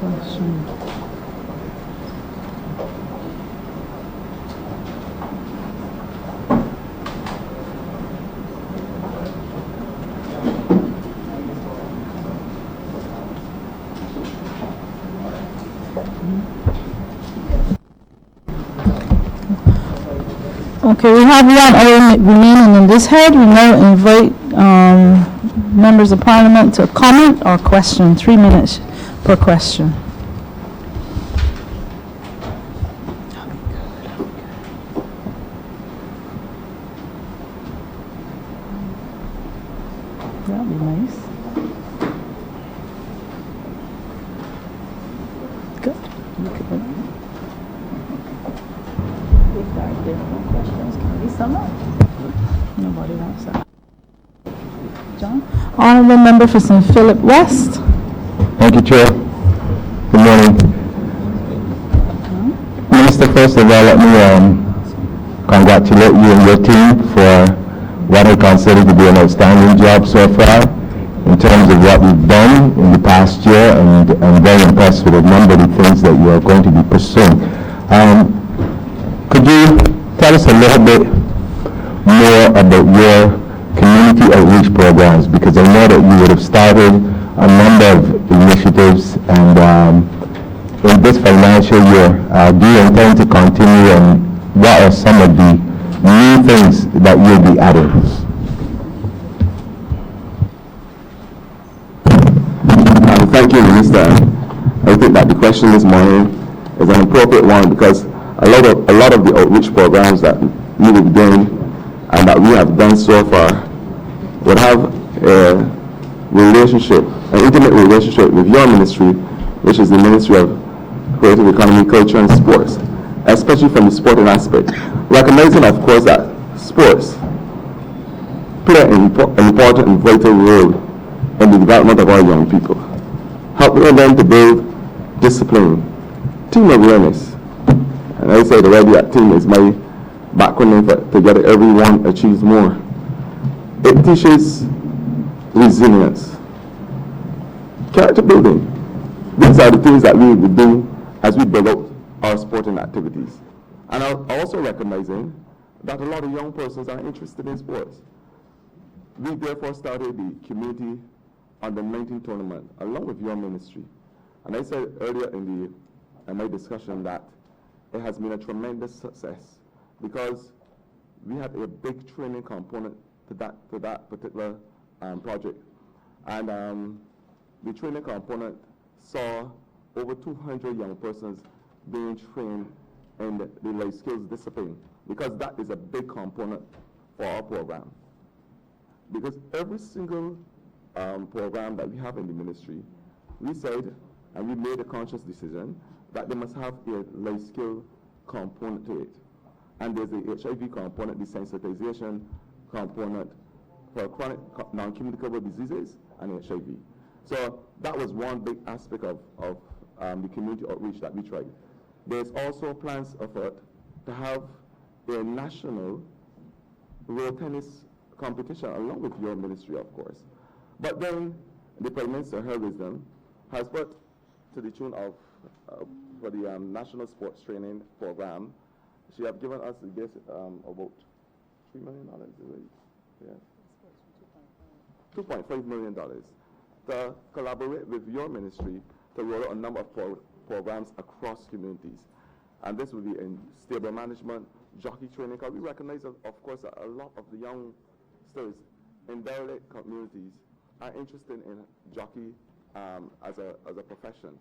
question. Okay, we have one other remaining in this head. We now invite members of Parliament to comment or question. 3 minutes per question. That'd be nice. Good. If there are different questions, can we sum up? Nobody wants that. John? Honourable Member for St. Philip West. Thank you, Chair. Good morning. Minister, first of all, let me congratulate you and your team for what I consider to be an outstanding job so far in terms of what we've done in the past year, and I'm very impressed with a number of the things that you are going to be pursuing. Could you tell us a little bit more about your community outreach programs? Because I know that you would have started a number of initiatives, and in this financial year, do you intend to continue, and what are some of the new things that you'll be adding? Thank you, Minister. I think that the question this morning is an appropriate one, because a lot of the outreach programs that we will be doing and that we have done so far would have a relationship, an intimate relationship with your ministry, which is the Ministry of Creative Economy, Culture and Sports, especially from the sporting aspect. Recognizing, of course, that sports play an important and vital role in the development of our young people, helping them to build discipline, team awareness. And I said already that team is my background for together everyone achieves more. It teaches resilience, character building. These are the things that we would do as we build out our sporting activities. And I'm also recognizing that a lot of young persons are interested in sports. We therefore started the Community Under-19 tournament along with your ministry. And I said earlier in my discussion that it has been a tremendous success because we had a big training component to that particular project. And the training component saw over 200 young persons being trained in the life skills discipline, because that is a big component for our program. Because every single program that we have in the ministry, we said, and we made a conscious decision, that they must have a life skill component to it. And there's the HIV component, the sensitization component for chronic non-communicable diseases and HIV. So that was one big aspect of the community outreach that we tried. There's also plans afoot to have a national road tennis competition along with your ministry, of course. But then the Prime Minister, her wisdom, has put to the tune of, for the National Sports Training Program, she has given us, I guess, about $3 million, yeah. $2.5 million to collaborate with your ministry to roll out a number of programs across communities. And this will be in stable management, jockey training, because we recognize, of course, that a lot of the youngsters in derelict communities are interested in jockey as a profession.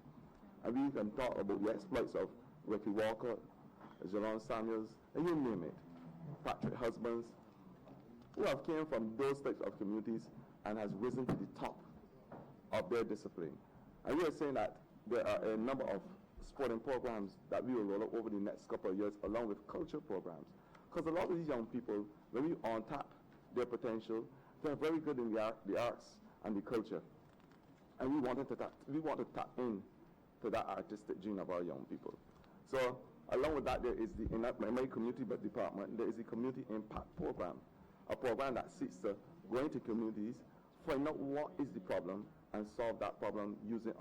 And we can talk about the exploits of Ricky Walker, Jerome Samuels, and you name it, Patrick Husbands, who have came from those types of communities and has risen to the top of their discipline. And we are saying that there are a number of sporting programs that we will roll out over the next couple of years, along with culture programs. Because a lot of these young people, when we untap their potential, they're very good in the arts and the culture. And we want to tap in to that artistic gene of our young people. So along with that, there is in my community department, there is the Community Impact Program, a program that seeks to go into communities, find out what is the problem, and solve that problem using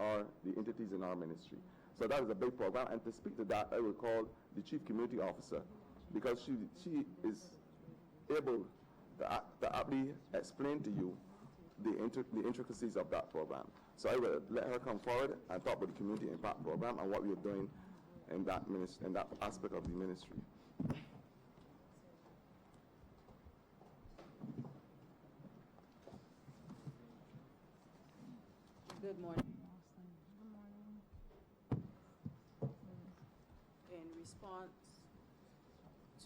the entities in our ministry. So that is a big program, and to speak to that, I will call the Chief Community Officer, because she is able to aptly explain to you the intricacies of that program. So I will let her come forward and talk about the Community Impact Program and what we are doing in that aspect of the ministry. Good morning. In response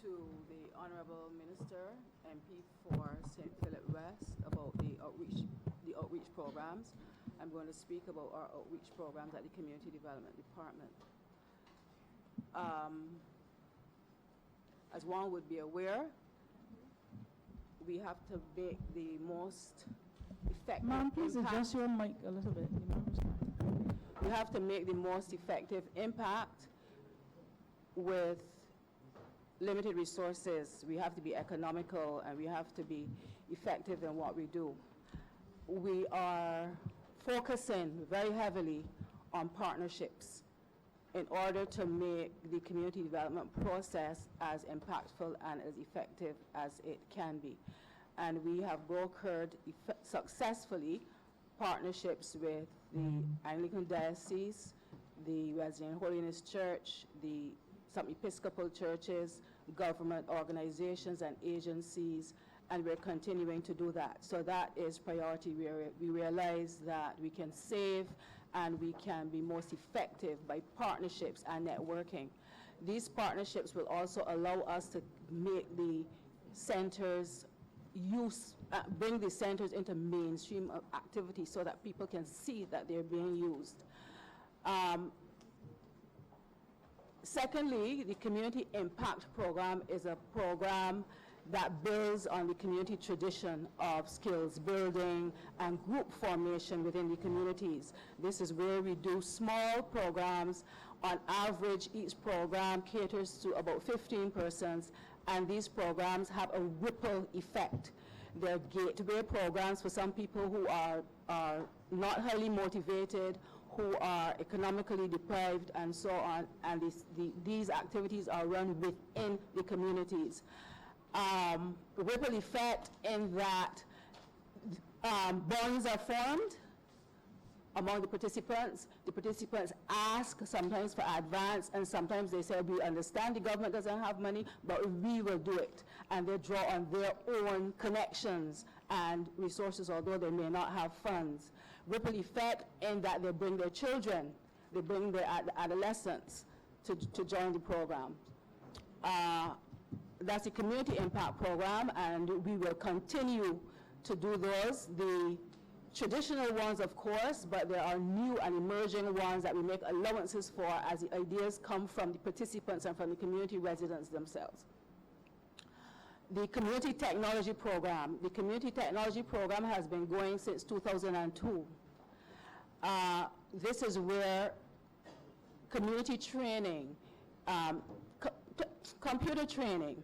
to the Honorable Minister, MP for St. Philip West, about the outreach programs, I'm going to speak about our outreach programs at the Community Development Department. As one would be aware, we have to make the most effective Ma'am, please impact. adjust your mic a little bit. You know, We have to make the most effective impact with limited resources. We have to be economical and we have to be effective in what we do. We are focusing very heavily on partnerships in order to make the community development process as impactful and as effective as it can be. And we have brokered successfully partnerships with the Anglican Diocese, the Wesleyan Holiness Church, some Episcopal churches, government organizations and agencies, and we're continuing to do that. So that is priority. We realize that we can save and we can be most effective by partnerships and networking. These partnerships will also allow us to make the centers bring the centers into mainstream activity so that people can see that they're being used. Secondly, the Community Impact Program is a program that builds on the community tradition of skills building and group formation within the communities. This is where we do small programs. On average, each program caters to about 15 persons, and these programs have a ripple effect. They're gateway programs for some people who are not highly motivated, who are economically deprived, and so on, and these activities are run within the communities. Ripple effect in that bonds are formed among the participants. The participants ask sometimes for advance, and sometimes they say, we understand the government doesn't have money, but we will do it. And they draw on their own connections and resources, although they may not have funds. Ripple effect in that they bring their children, they bring their adolescents to join the program. That's the Community Impact Program, and we will continue to do those. The traditional ones, of course, but there are new and emerging ones that we make allowances for as the ideas come from the participants and from the community residents themselves. The Community Technology Program. The Community Technology Program has been going since 2002. This is where community training, computer training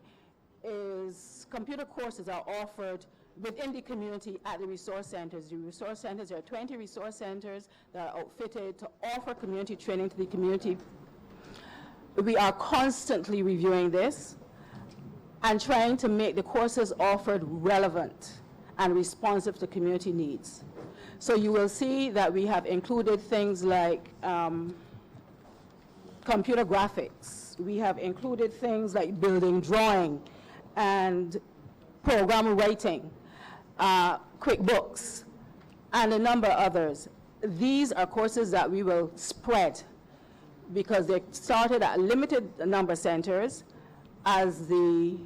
computer courses are offered within the community at the resource centers. The resource centers, there are 20 resource centers that are outfitted to offer community training to the community. We are constantly reviewing this and trying to make the courses offered relevant and responsive to community needs. So you will see that we have included things like computer graphics. We have included things like building drawing and program writing, QuickBooks, and a number of others. These are courses that we will spread because they started at limited number centers. As the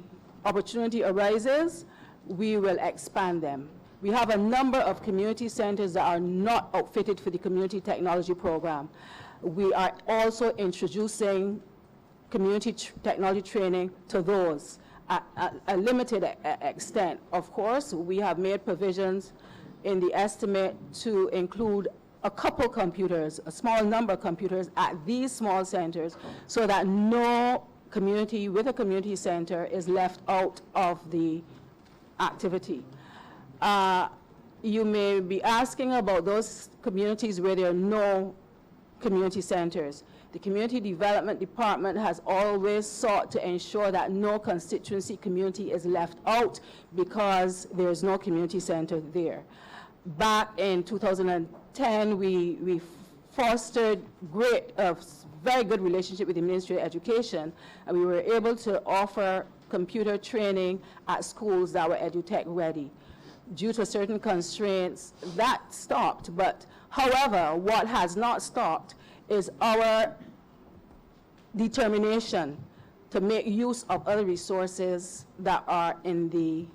opportunity arises, we will expand them. We have a number of community centers that are not outfitted for the Community Technology Program. We are also introducing community technology training to those at a limited extent. Of course, we have made provisions in the estimate to include a couple computers, a small number of computers at these small centers so that no community with a community center is left out of the activity. you may be asking about those communities where there are no community centers. The Community Development Department has always sought to ensure that no constituency community is left out because there is no community center there. Back in 2010, we fostered very good relationship with the Ministry of Education, and we were able to offer computer training at schools that were EduTech ready. Due to certain constraints, that stopped. But however, what has not stopped is our determination to make use of other resources that are in the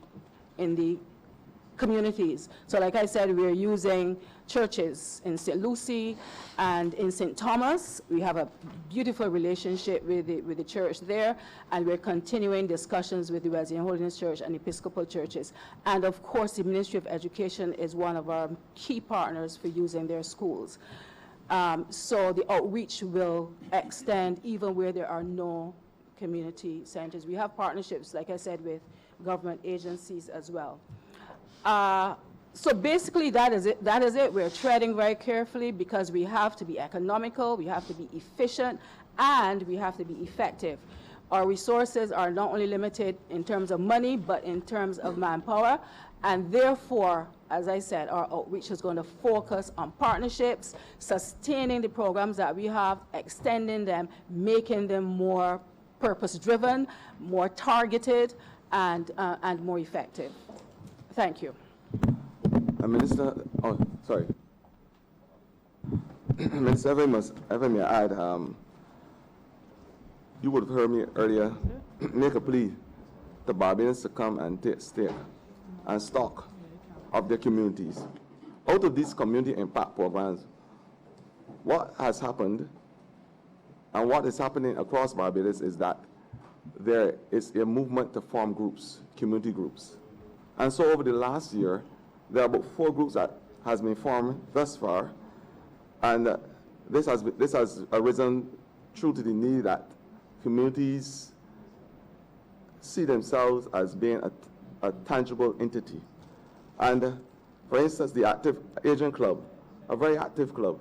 communities. So like I said, we're using churches in St. Lucie and in St. Thomas. We have a beautiful relationship with the church there, and we're continuing discussions with the Wesleyan Holiness Church and Episcopal churches. And of course, the Ministry of Education is one of our key partners for using their schools. So the outreach will extend even where there are no community centers. We have partnerships, like I said, with government agencies as well. So basically, that is it. We're treading very carefully because we have to be economical, we have to be efficient, and we have to be effective. Our resources are not only limited in terms of money, but in terms of manpower. And therefore, as I said, our outreach is going to focus on partnerships, sustaining the programs that we have, extending them, making them more purpose-driven, more targeted, and more effective. Thank you. Minister, oh, sorry. Minister, if I may add, you would have heard me earlier make a plea to Barbadians to come and take stake and stock of their communities. Out of these community impact programs, what has happened and what is happening across Barbados is that there is a movement to form groups, community groups. And so over the last year, there are about 4 groups that has been formed thus far, and this has arisen true to the need that communities see themselves as being a tangible entity. And for instance, the Adrian Club, a very active club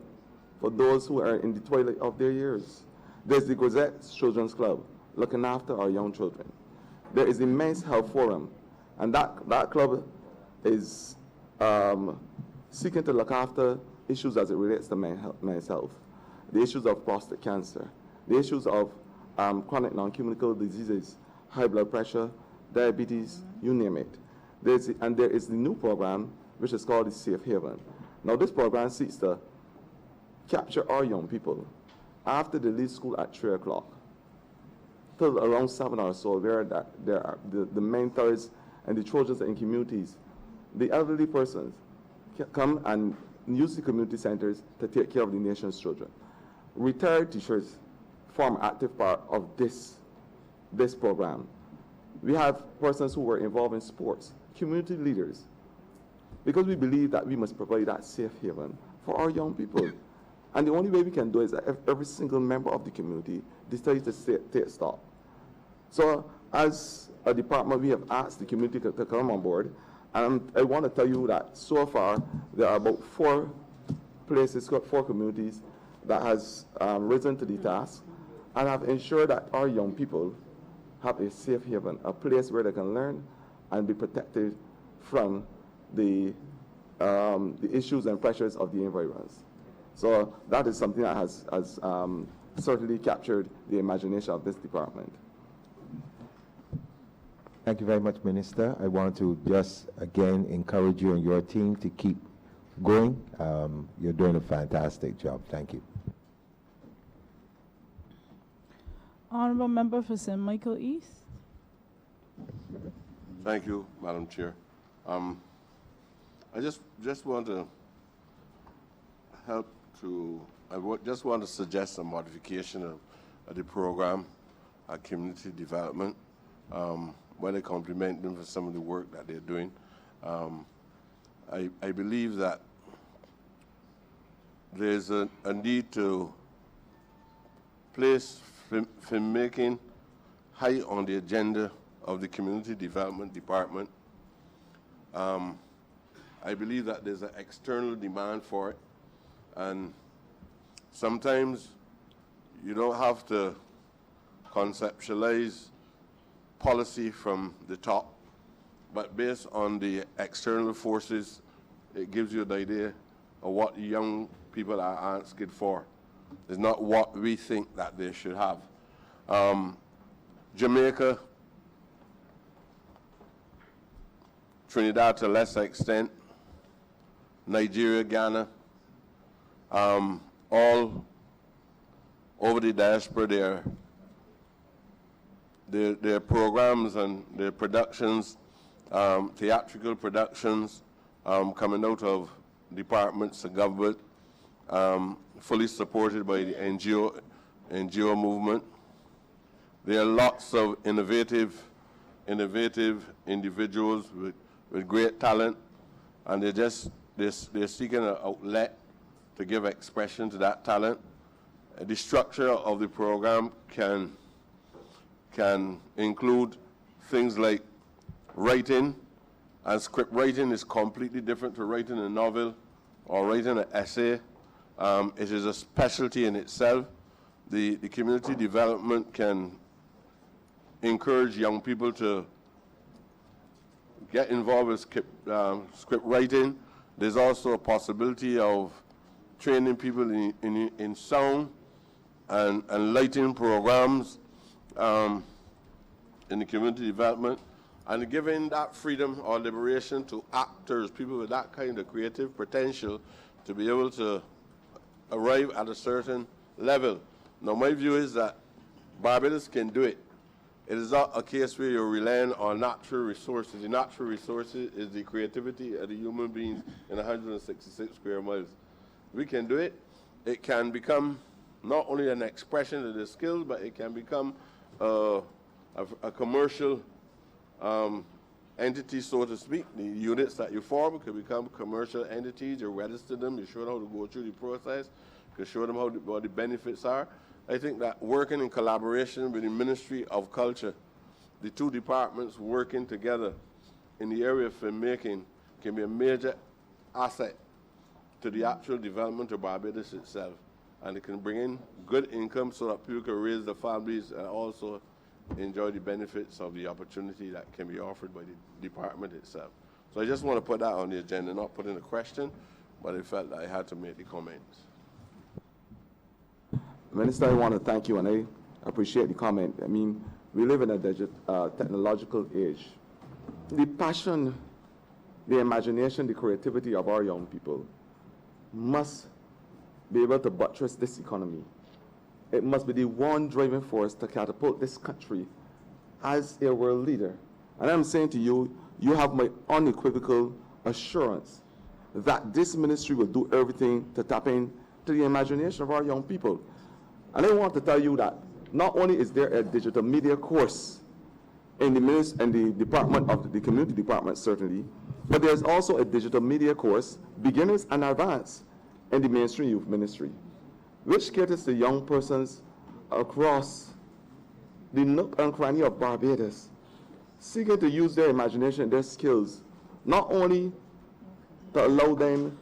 for those who are in the twilight of their years. There's the Gazette Children's Club, looking after our young children. There is the Men's Health Forum, and that club is seeking to look after issues as it relates to men's health, the issues of prostate cancer, the issues of chronic non-communicable diseases, high blood pressure, diabetes, you name it. There is the new program, which is called the Safe Haven. Now, this program seeks to capture our young people after they leave school at 3 o'clock till around 7 or so, where there are the mentors and the children in communities. The elderly persons can come and use the community centers to take care of the nation's children. Retired teachers form an active part of this program. We have persons who were involved in sports, community leaders, because we believe that we must provide that safe haven for our young people. And the only way we can do it is that every single member of the community decides to take stock. So as a department, we have asked the community to come on board. And I want to tell you that so far, there are about 4 places, 4 communities that has risen to the task and have ensured that our young people have a safe haven, a place where they can learn and be protected from the issues and pressures of the environment. So that is something that has certainly captured the imagination of this department. Thank you very much, Minister. I want to just again encourage you and your team to keep going. You're doing a fantastic job. Thank you. Honorable Member for St. Michael East. Thank you, Madam Chair. I just want to just want to suggest a modification of the program, community development, when I compliment them for some of the work that they're doing. I believe that there's a need to place filmmaking high on the agenda of the Community Development Department. I believe that there's an external demand for it, and sometimes you don't have to conceptualize policy from the top, but based on the external forces, it gives you an idea of what young people are asking for. It's not what we think that they should have. Jamaica, Trinidad to a lesser extent, Nigeria, Ghana, all over the diaspora, their programs and their productions, theatrical productions, coming out of departments of government, fully supported by the NGO movement. There are lots of innovative individuals with great talent, and they're seeking an outlet to give expression to that talent. The structure of the program can include things like writing, and script writing is completely different to writing a novel or writing an essay. It is a specialty in itself. The community development can encourage young people to get involved with script writing. There's also a possibility of training people in sound and lighting programs in the community development, and giving that freedom or liberation to actors, people with that kind of creative potential, to be able to arrive at a certain level. Now, my view is that Barbados can do it. It is not a case where you're relying on natural resources. The natural resources is the creativity of the human beings in 166 square miles. We can do it. It can become not only an expression of the skills, but it can become a commercial entity, so to speak. The units that you form can become commercial entities. You register them, you show them how to go through the process, you show them what the benefits are. I think that working in collaboration with the Ministry of Culture, the two departments working together in the area of filmmaking, can be a major asset to the actual development of Barbados itself. And it can bring in good income so that people can raise their families and also enjoy the benefits of the opportunity that can be offered by the department itself. So I just want to put that on the agenda, not put in a question, but I felt that I had to make the comments. Minister, I want to thank you, and I appreciate the comment. I mean, we live in a technological age. The passion, the imagination, the creativity of our young people must be able to buttress this economy. It must be the one driving force to catapult this country as a world leader. And I'm saying to you, you have my unequivocal assurance that this ministry will do everything to tap into the imagination of our young people. And I want to tell you that not only is there a digital media course in the department of the community department, certainly, but there's also a digital media course, beginners and advanced, in the mainstream youth ministry, which caters to young persons across the nook and cranny of Barbados, seeking to use their imagination, their skills, not only to allow them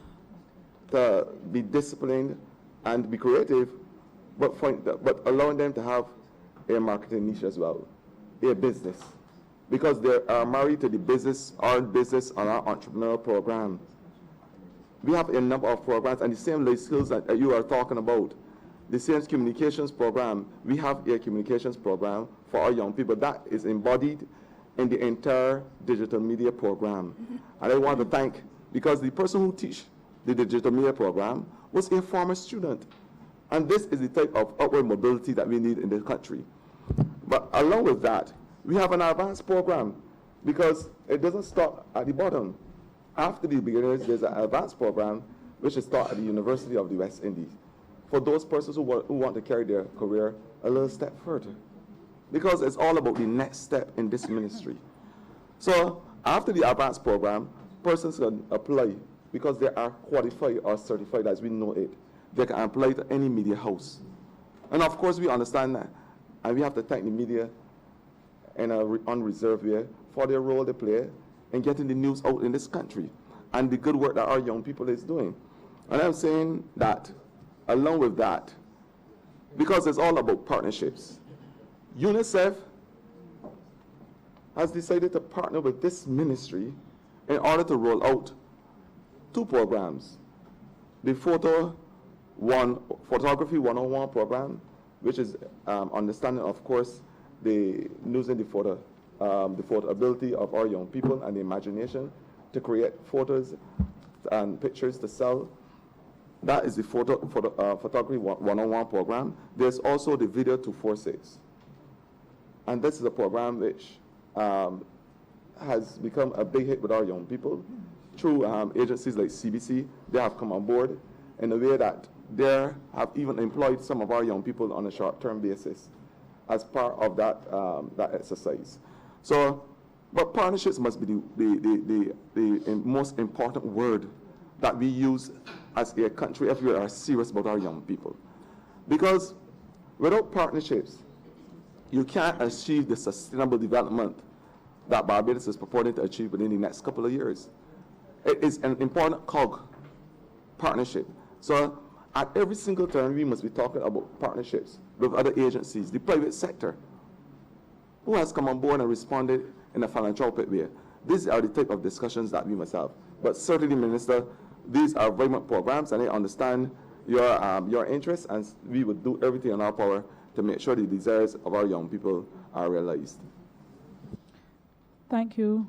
to be disciplined and be creative, but allowing them to have a marketing niche as well, a business, because they are married to the business, our business on our entrepreneurial program. We have a number of programs, and the same life skills that you are talking about, the same communications program, we have a communications program for our young people that is embodied in the entire digital media program. And I want to thank, because the person who teach the digital media program was a former student. And this is the type of upward mobility that we need in this country. But along with that, we have an advanced program, because it doesn't stop at the bottom. After the beginners, there's an advanced program which is taught at the University of the West Indies for those persons who want to carry their career a little step further, because it's all about the next step in this ministry. So after the advanced program, persons can apply because they are qualified or certified as we know it. They can apply to any media house. And of course we understand that, and we have to thank the media in an unreserved way for their role they play in getting the news out in this country. and the good work that our young people is doing. And I'm saying that, along with that, because it's all about partnerships, UNICEF has decided to partner with this ministry in order to roll out 2 programs. The Photography 101 program, which is understanding, of course, losing the photo ability of our young people and the imagination to create photos and pictures to sell. That is the Photography 101 program. There's also the Video 246. And this is a program which has become a big hit with our young people. Through agencies like CBC, they have come on board in a way that they have even employed some of our young people on a short-term basis as part of that exercise. So, but partnerships must be the most important word that we use as a country if we are serious about our young people. Because without partnerships, you can't achieve the sustainable development that Barbados is purporting to achieve within the next couple of years. It is an important cog, partnership. So at every single turn, we must be talking about partnerships with other agencies, the private sector, who has come on board and responded in a philanthropic way. These are the type of discussions that we must have. But certainly, Minister, these are very much programs, and I understand your interests, and we would do everything in our power to make sure the desires of our young people are realized. Thank you.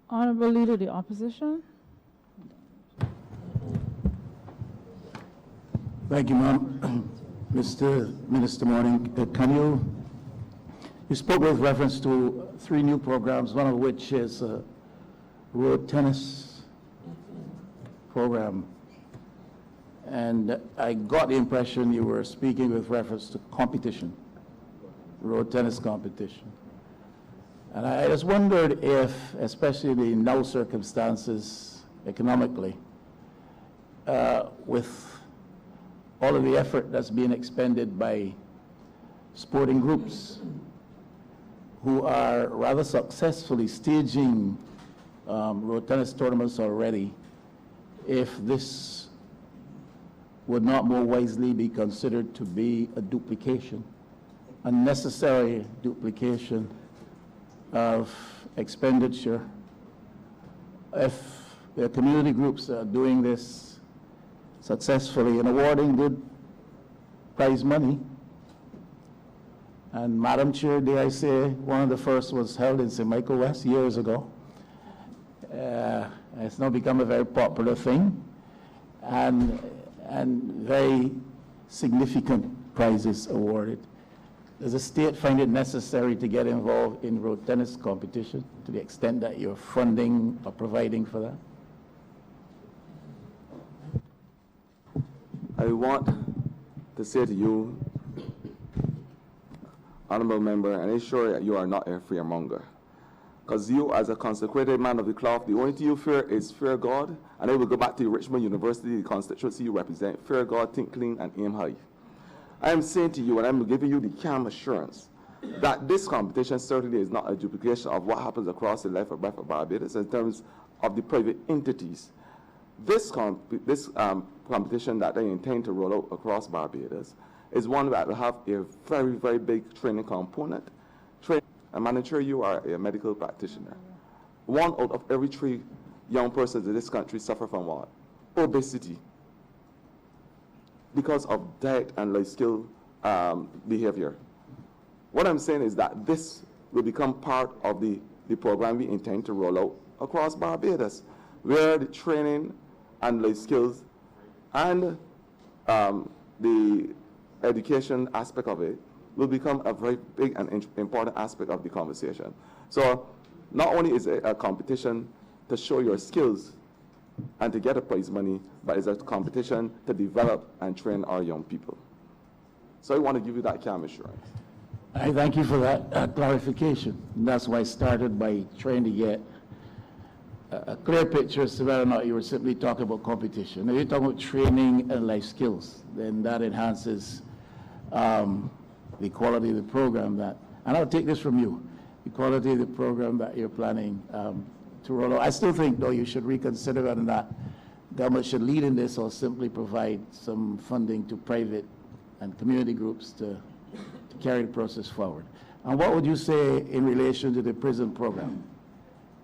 Honorable Leader of the Opposition. Thank you, ma'am. Mr. Minister Morning, you spoke with reference to 3 new programs, one of which is a road tennis program. And I got the impression you were speaking with reference to competition, road tennis competition. And I just wondered if, especially in the now circumstances economically, with all of the effort that's being expended by sporting groups who are rather successfully staging road tennis tournaments already, if this would not more wisely be considered to be a duplication, unnecessary duplication of expenditure. If there are community groups that are doing this successfully and awarding good prize money, and Madam Chair, dare I say, one of the first was held in St. Michael West years ago. It's now become a very popular thing, and very significant prizes awarded. Does the state find it necessary to get involved in road tennis competition to the extent that you're funding or providing for that? I want to say to you, Honorable Member, and I'm sure that you are not a fearmonger. Because you, as a consecrated man of the cloth, the only thing you fear is fear God. And I will go back to Richmond University, the constituency you represent. Fear God, think clean, and aim high. I am saying to you, and I'm giving you the calm assurance, that this competition certainly is not a duplication of what happens across the life and breadth of Barbados in terms of the private entities. This competition that they intend to roll out across Barbados is one that will have a very, very big training component. I'm sure you are a medical practitioner. 1 out of every 3 young persons in this country suffer from what? Obesity. Because of diet and life-skill behavior. What I'm saying is that this will become part of the program we intend to roll out across Barbados, where the training and life skills and the education aspect of it will become a very big and important aspect of the conversation. So not only is it a competition to show your skills and to get a prize money, but it's a competition to develop and train our young people. So I want to give you that calm assurance. I thank you for that clarification. And that's why I started by trying to get a clear picture as to whether or not you were simply talking about competition. Now you're talking about training and life skills, then that enhances the quality of the program and I'll take this from you, the quality of the program that you're planning roll out. I still think, though, you should reconsider whether or not government should lead in this or simply provide some funding to private and community groups to carry the process forward. And what would you say in relation to the prison program?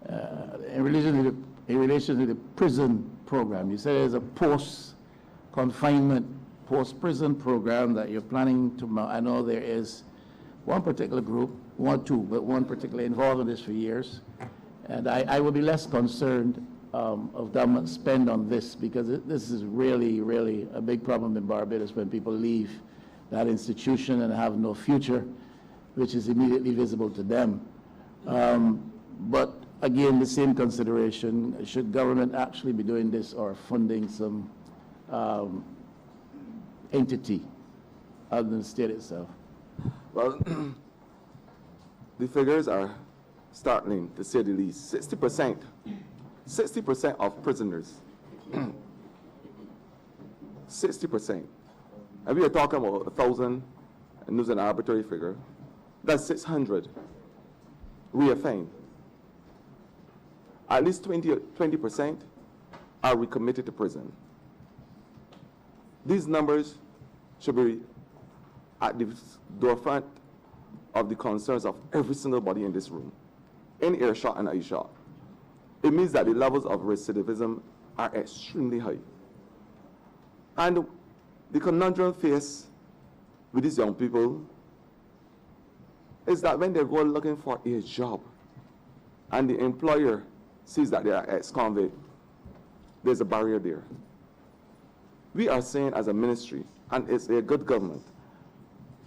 In relation to the prison program, you said there's a post-confinement, post-prison program that you're planning to mount. I know there is one particular group, one particularly involved in this for years. And I would be less concerned of government spend on this, because this is really, really a big problem in Barbados when people leave that institution and have no future, which is immediately visible to them. But again, the same consideration, should government actually be doing this or funding some entity other than the state itself? Well, the figures are startling, to say the least. 60% of prisoners, 60%. And we are talking about 1,000, and use an arbitrary figure, that's 600 reaffirmed. At least 20% are recommitted to prison. These numbers should be at the doorfront of the concerns of every single body in this room, in earshot and eyeshot. It means that the levels of recidivism are extremely high. And the conundrum faced with these young people is that when they go looking for a job and the employer sees that they are ex-convict, there's a barrier there. We are saying as a ministry, and it's a good government,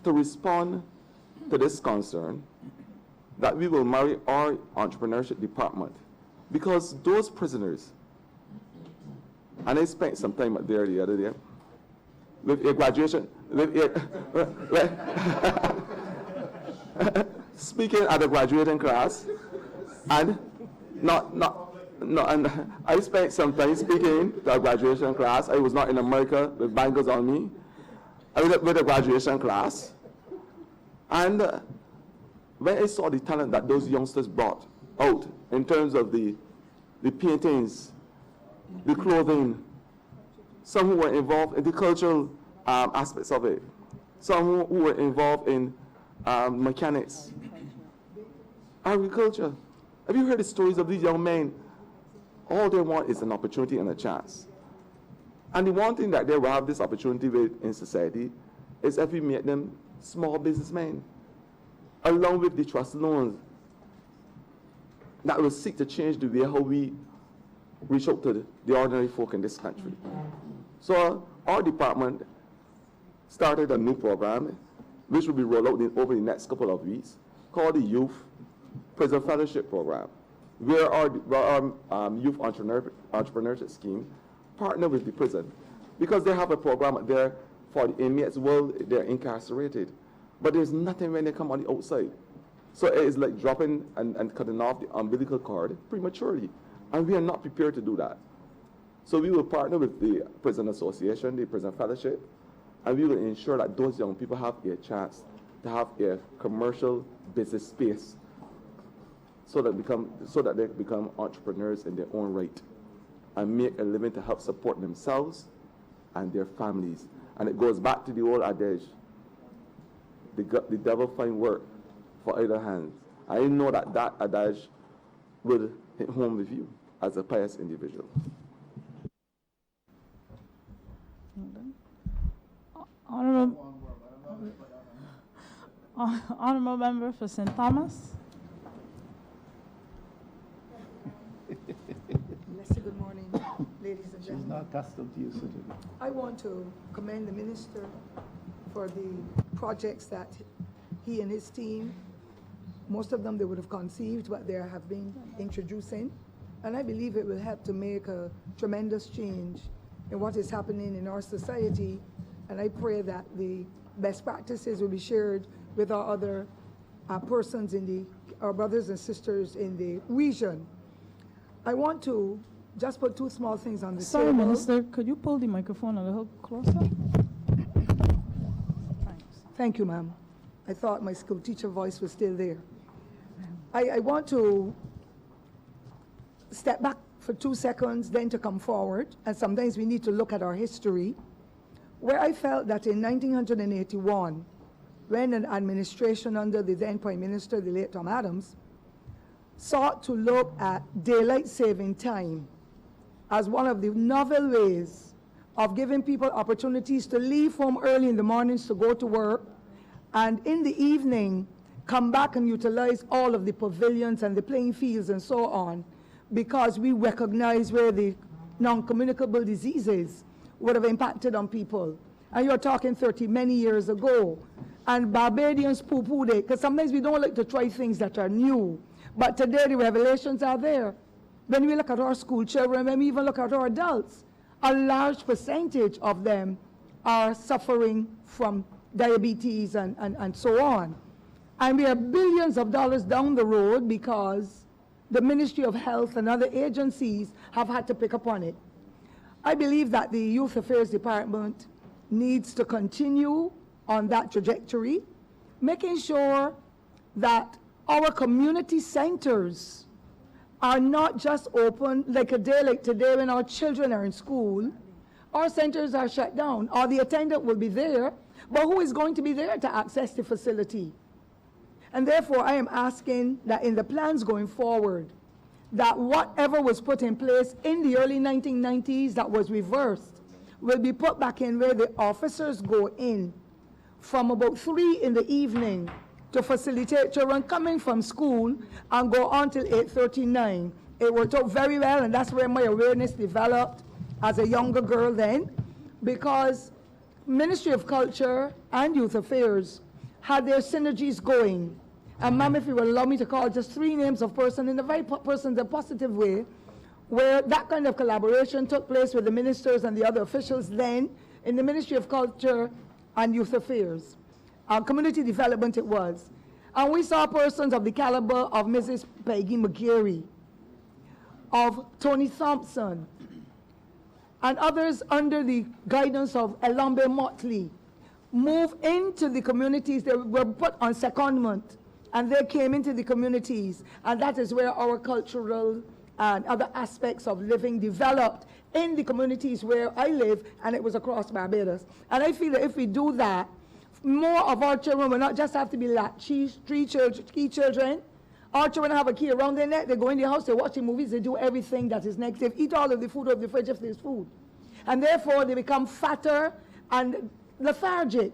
to respond to this concern, that we will marry our entrepreneurship department, because those prisoners, and I spent some time there the other day, with a graduation, speaking at a graduating class, and and I spent some time speaking to a graduation class. I was not in America with bangles on me. I was with a graduation class. And when I saw the talent that those youngsters brought out in terms of the paintings, the clothing, some who were involved in the cultural aspects of it, some who were involved in mechanics, agriculture. Have you heard the stories of these young men? All they want is an opportunity and a chance. And the one thing that they will have this opportunity with in society is if we make them small businessmen, along with the trust loans that will seek to change the way how we reach out to the ordinary folk in this country. So our department started a new program, which will be rolled out over the next couple of weeks, called the Youth Prison Fellowship Program, where our youth entrepreneurship scheme partner with the prison, because they have a program there for the inmates while they're incarcerated, but there's nothing when they come on the outside. So it is like dropping and cutting off the umbilical cord prematurely, and we are not prepared to do that. So we will partner with the Prison Association, the Prison Fellowship, and we will ensure that those young people have a chance to have a commercial business space, so that they become entrepreneurs in their own right and make a living to help support themselves and their families. And it goes back to the old adage, the devil find work for idle hands. I know that that adage will hit home with you as a pious individual. Honorable Member for St. Thomas. Good morning, ladies and gentlemen. She's not accustomed to you, Cynthia. I want to commend the minister for the projects that he and his team, most of them they would have conceived, but they have been introducing. And I believe it will help to make a tremendous change in what is happening in our society. And I pray that the best practices will be shared with our other persons our brothers and sisters in the region. I want to just put two small things on the table. Sorry, Minister, could you pull the microphone a little closer? Thanks. Thank you, ma'am. I thought my school teacher voice was still there. I want to step back for 2 seconds, then to come forward, and sometimes we need to look at our history, where I felt that in 1981, when an administration under the then Prime Minister, the late Tom Adams, sought to look at daylight saving time as one of the novel ways of giving people opportunities to leave home early in the mornings to go to work, and in the evening, come back and utilize all of the pavilions and the playing fields and so on, because we recognize where the non-communicable diseases would have impacted on people. And you're talking 30 many years ago. And Barbadians poo-pooed it, because sometimes we don't like to try things that are new. But today the revelations are there. When we look at our school children, when we even look at our adults, a large percentage of them are suffering from diabetes and so on. And we are billions of dollars down the road because the Ministry of Health and other agencies have had to pick up on it. I believe that the Youth Affairs Department needs to continue on that trajectory, making sure that our community centers are not just open like a day like today when our children are in school. Our centers are shut down, or the attendant will be there, but who is going to be there to access the facility? And therefore, I am asking that in the plans going forward, that whatever was put in place in the early 1990s that was reversed will be put back in, where the officers go in from about 3 in the evening to facilitate children coming from school and go on till 8:39. It worked out very well, and that's where my awareness developed as a younger girl then, because Ministry of Culture and Youth Affairs had their synergies going. And ma'am, if you will allow me to call just 3 names of person in a very person, a positive way, where that kind of collaboration took place with the ministers and the other officials then in the Ministry of Culture and Youth Affairs. Community development it was. And we saw persons of the caliber of Mrs. Peggy McGarry, of Tony Thompson, and others under the guidance of Elambe Motley move into the communities. They were put on secondment, and they came into the communities, and that is where our cultural and other aspects of living developed in the communities where I live, and it was across Barbados. And I feel that if we do that, more of our children will not just have to be latchkey children. Our children have a key around their neck. They go in the house, they watch the movies, they do everything that is negative, eat all of the food out of the fridge if there's food. And therefore, they become fatter and lethargic.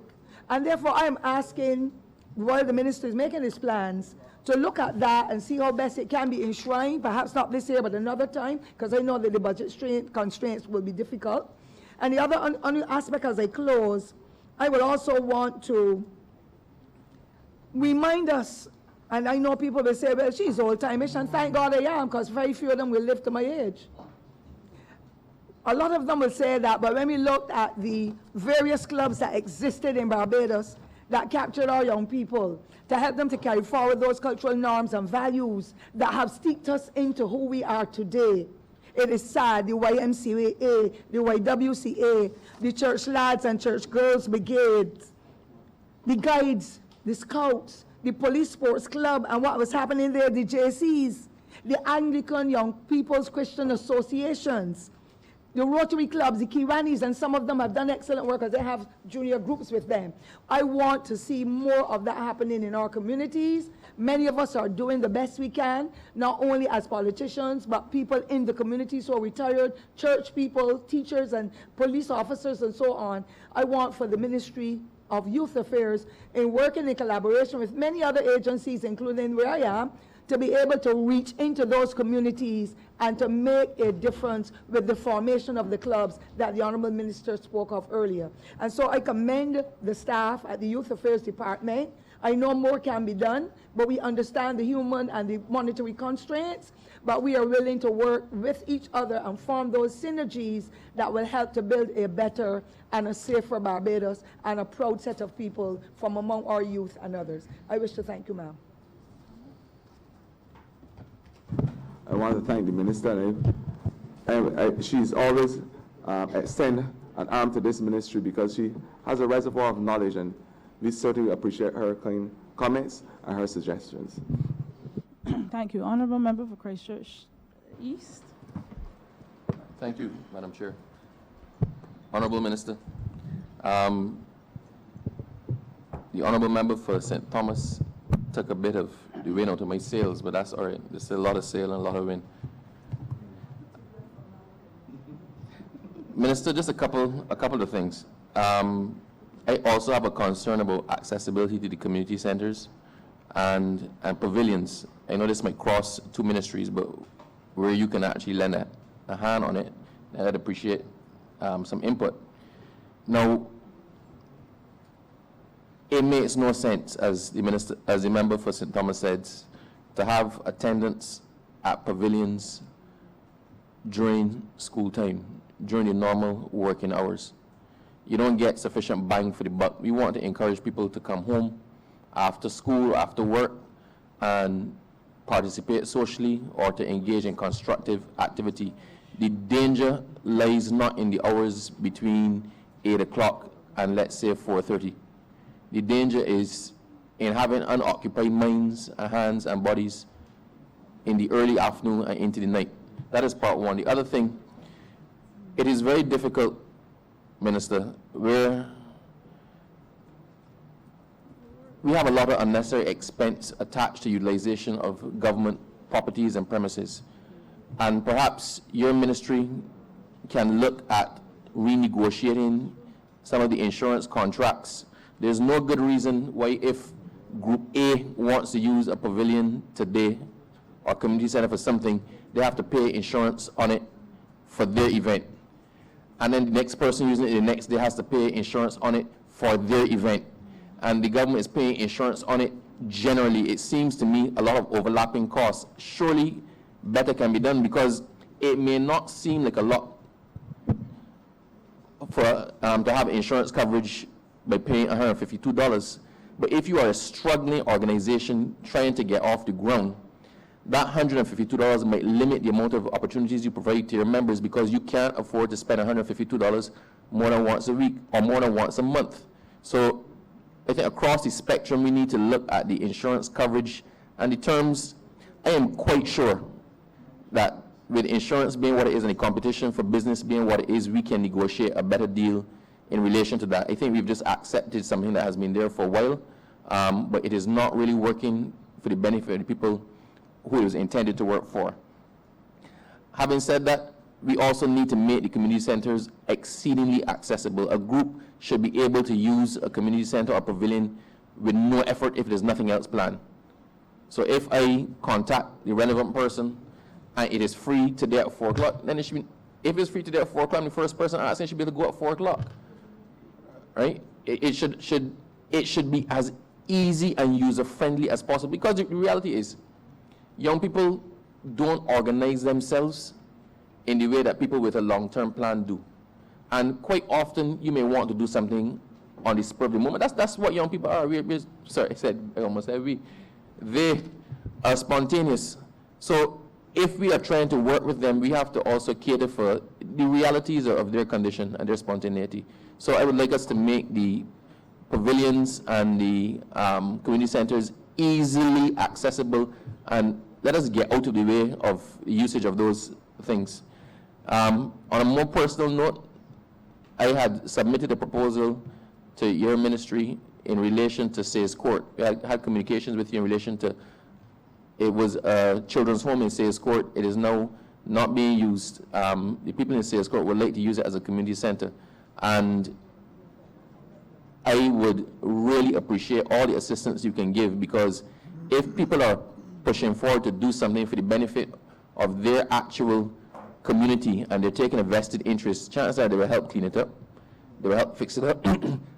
And therefore, I am asking, while the minister is making his plans, to look at that and see how best it can be enshrined, perhaps not this year, but another time, because I know that the budget constraints will be difficult. And the other aspect as I close, I would also want to remind us, and I know people will say, well, she's old-timeish, and thank God I am, because very few of them will live to my age. A lot of them will say that, but when we looked at the various clubs that existed in Barbados that captured our young people, to help them to carry forward those cultural norms and values that have steeped us into who we are today. It is sad, the YMCA, the YWCA, the Church Lads and Church Girls Brigades, the Guides, the Scouts, the Police Sports Club, and what was happening there, the JCs, the Anglican Young People's Christian Associations, the Rotary Clubs, the Kiwanis, and some of them have done excellent work because they have junior groups with them. I want to see more of that happening in our communities. Many of us are doing the best we can, not only as politicians, but people in the communities who are retired, church people, teachers, and police officers, and so on. I want for the Ministry of Youth Affairs, in working in collaboration with many other agencies, including where I am, to be able to reach into those communities and to make a difference with the formation of the clubs that the Honorable Minister spoke of earlier. And so I commend the staff at the Youth Affairs Department. I know more can be done, but we understand the human and the monetary constraints, but we are willing to work with each other and form those synergies that will help to build a better and a safer Barbados and a proud set of people from among our youth and others. I wish to thank you, ma'am. I want to thank the minister. She's always extend an arm to this ministry because she has a reservoir of knowledge, and we certainly appreciate her comments and her suggestions. Thank you. Honorable Member for Christchurch, East. Thank you, Madam Chair. Honorable Minister, the Honorable Member for St. Thomas took a bit of the wind out of my sails, but that's all right. There's still a lot of sail and a lot of wind. Minister, just a couple of things. I also have a concern about accessibility to the community centers and pavilions. I know this might cross two ministries, but where you can actually lend a hand on it, I'd appreciate some input. Now, it makes no sense, as the member for St. Thomas said, to have attendance at pavilions during school time, during the normal working hours. You don't get sufficient bang for the buck. We want to encourage people to come home after school, after work, and participate socially or to engage in constructive activity. The danger lies not in the hours between 8 o'clock and, let's say, 4:30. The danger is in having unoccupied minds, hands, and bodies in the early afternoon and into the night. That is part one. The other thing, it is very difficult, Minister, where we have a lot of unnecessary expense attached to utilization of government properties and premises. And perhaps your ministry can look at renegotiating some of the insurance contracts. There's no good reason why, if Group A wants to use a pavilion today or community center for something, they have to pay insurance on it for their event. And then the next person using it the next day has to pay insurance on it for their event. And the government is paying insurance on it generally. It seems to me a lot of overlapping costs. Surely better can be done, because it may not seem like a lot for to have insurance coverage by paying $152. But if you are a struggling organization trying to get off the ground, that $152 might limit the amount of opportunities you provide to your members, because you can't afford to spend $152 more than once a week or more than once a month. So I think across the spectrum, we need to look at the insurance coverage and the terms. I am quite sure that with insurance being what it is and the competition for business being what it is, we can negotiate a better deal in relation to that. I think we've just accepted something that has been there for a while, but it is not really working for the benefit of the people who it was intended to work for. Having said that, we also need to make the community centers exceedingly accessible. A group should be able to use a community center or pavilion with no effort if there's nothing else planned. So if I contact the relevant person and it is free today at 4 o'clock, then it should be, if it's free today at 4 o'clock, the first person asking should be able to go at 4 o'clock, right? It should be as easy and user-friendly as possible, because the reality is, young people don't organize themselves in the way that people with a long-term plan do. And quite often, you may want to do something on the spur of the moment. That's what young people are. I almost said we. They are spontaneous. So if we are trying to work with them, we have to also cater for the realities of their condition and their spontaneity. So I would like us to make the pavilions and the community centers easily accessible, and let us get out of the way of the usage of those things. On a more personal note, I had submitted a proposal to your ministry in relation to Sayers Court. I had communications with you in relation to, it was a children's home in Sayers Court. It is now not being used. The people in Sayers Court would like to use it as a community center. And I would really appreciate all the assistance you can give, because if people are pushing forward to do something for the benefit of their actual community and they're taking a vested interest, chances are they will help clean it up, they will help fix it up.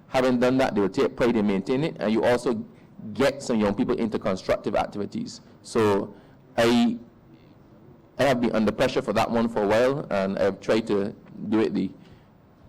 Having done that, they will take pride in maintaining it, and you also get some young people into constructive activities. So I have been under pressure for that one for a while, and I've tried to do it the